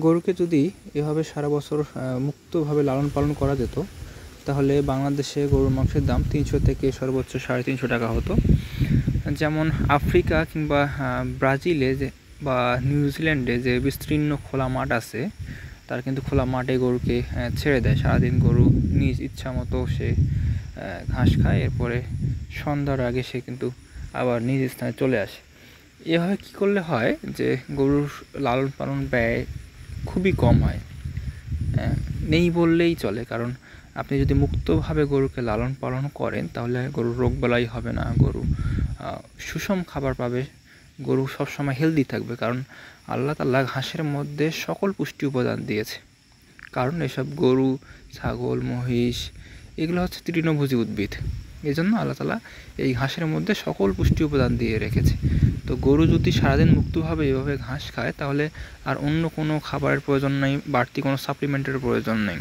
গরুকে যদি এভাবে সারা বছর মুক্তভাবে লালন পালন করা যেত, তাহলে বাংলাদেশে গরুর মাংসের দাম 300 থেকে সর্বোচ্চ 350 টাকা হতো। যেমন আফ্রিকা কিংবা ব্রাজিলে যে বা নিউজিল্যান্ডে যে বিস্তীর্ণ খোলা মাঠ আছে, তার কিন্তু খোলা মাঠে গরুকে ছেড়ে দেয়। সারাদিন গরু নিজ ইচ্ছা মতো সে ঘাস খায়, এরপরে সন্ধ্যার আগে সে কিন্তু আবার নিজ স্থানে চলে আসে। এভাবে কী করলে হয় যে গরুর লালন পালন ব্যয় খুবই কম হয়, নেই বললেই চলে। কারণ আপনি যদি মুক্তভাবে গরুকে লালন পালন করেন, তাহলে গরুর রোগবালাই হবে না, গরু সুষম খাবার পাবে, গরু সবসময় হেলদি থাকবে। কারণ আল্লাহ তাআলা ঘাসের মধ্যে সকল পুষ্টি উপাদান দিয়েছে। কারণ এসব গরু, ছাগল, মহিষ এগুলো হচ্ছে তৃণভোজী উদ্ভিদ। এজন্য আল্লাহ তাআলা এই ঘাসের মধ্যে সকল পুষ্টি উপাদান দিয়ে রেখেছে। তো গরু যদি সারাদিন মুক্তভাবে এভাবে ঘাস খায়, তাহলে আর অন্য কোনো খাবারের প্রয়োজন নেই, বাড়তি কোনো সাপ্লিমেন্টের প্রয়োজন নেই।